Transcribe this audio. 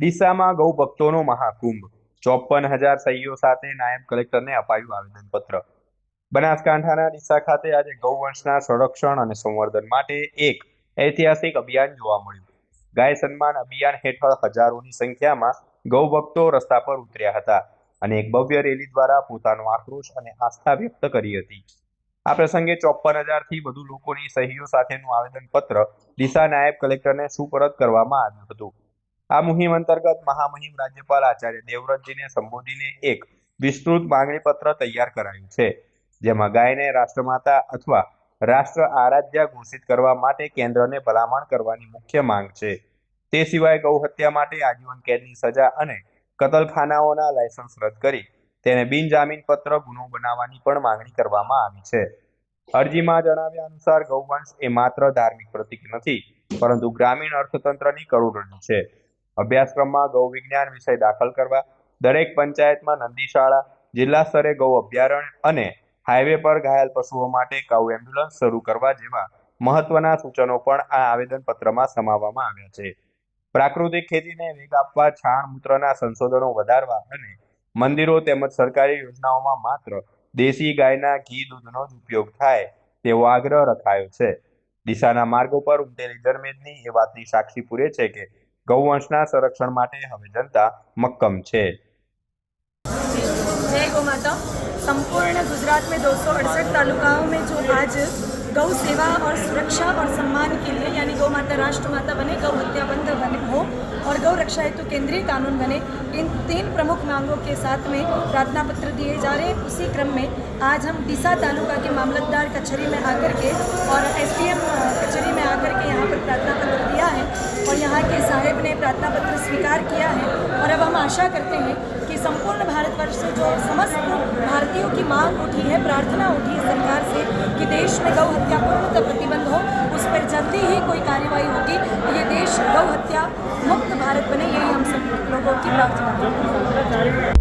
ડીસામાં ગૌ ભક્તોનો મહાકુંભ 54,000 સહીઓ સાથે નાયબ કલેક્ટરને અપાયું આવેદનપત્ર। બનાસકાંઠાના ડીસા ખાતે આજે ગૌવંશના સંરક્ષણ અને સંવર્ધન માટે એક ઐતિહાસિક અભિયાન જોવા મળ્યું। ગાય સન્માન અભિયાન હેઠળ હજારોની સંખ્યામાં ગૌ ભક્તો રસ્તા પર ઉતર્યા હતા અને એક ભવ્ય રેલી દ્વારા પોતાનો આક્રોશ અને આસ્થા વ્યક્ત કરી હતી। આ પ્રસંગે 54,000થી વધુ લોકોની સહીઓ સાથેનું આવેદનપત્ર ડીસા નાયબ કલેક્ટરને સુપરત કરવામાં આવ્યું હતું। આ મુહિમ અંતર્ગત મહામહિમ રાજ્યપાલ આચાર્ય દેવવ્રતજીને સંબોધીને એક વિસ્તૃત માંગણી પત્ર તૈયાર કરાયું છે, જેમાં ગાયને રાષ્ટ્રમાતા અથવા રાષ્ટ્ર આરાધ્ય ઘોષિત કરવા માટે કેન્દ્રને ભલામણ કરવાની મુખ્ય માંગ છે। તે સિવાય ગૌ હત્યા માટે આજીવન કેદની સજા અને કતલખાનાઓના લાયસન્સ રદ કરી તેને બિનજામીનપત્ર ગુનો બનાવવાની પણ માંગણી કરવામાં આવી છે। અરજીમાં જણાવ્યા અનુસાર ગૌવંશ એ માત્ર ધાર્મિક પ્રતીક નથી, પરંતુ ગ્રામીણ અર્થતંત્રની કરોડરજ્જુ છે। અભ્યાસક્રમમાં ગૌ વિજ્ઞાન વિષય દાખલ કરવા, દરેક પંચાયતમાં નંદીશાળા, જિલ્લા સ્તરે ગૌ અભયારણ્ય અને હાઈવે પર ઘાયલ પશુઓ માટે ગૌ એમ્બ્યુલન્સ શરૂ કરવા જેવા મહત્વના સૂચનો પણ આ આવેદનપત્રમાં સમાવવામાં આવ્યા છે। પ્રાકૃતિક ખેતીને વેગ આપવા, છાણ મૂત્રના સંશોધનો વધારવા અને મંદિરો તેમજ સરકારી યોજનાઓમાં માત્ર દેશી ગાયના ઘી દૂધનો જ ઉપયોગ થાય તેવો આગ્રહ રખાયો છે। ડીસાના માર્ગો પર ઉમટેલી ગરમેદની એ વાતની સાક્ષી પૂરે છે કે गौवंशना संरक्षण माटे हवे जनता मक्कम छे। जय गौ माता। संपूर्ण गुजरात में 268 तालुकाओं में जो आज गौ सेवा और सुरक्षा और सम्मान के लिए यानी गौ माता राष्ट्र माता बने, गौ हत्या बंद बने हो और गौ रक्षा हेतु केंद्रीय कानून बने, इन 3 प्रमुख मांगों के साथ में प्रार्थना पत्र दिए जा रहे हैं। उसी क्रम में आज हम डीसा तालुका के मामलतदार कचहरी में आकर के और एसडीएम कचहरी में आकर के यहाँ पर प्रार्थना पत्र दिया है और यहाँ के साहेब ने प्रार्थना पत्र स्वीकार किया है। और अब हम आशा करते हैं कि संपूर्ण भारतवर्ष से जो समस्त भारतीयों की मांग उठी है, प्रार्थना उठी है सरकार से कि देश में गौ हत्या पूर्णतः प्रतिबंध हो, उस पर जल्दी ही कोई कार्रवाई होगी और ये देश गौ हत्या मुक्त भारत बने, यही हम सब लोगों की प्रार्थना है।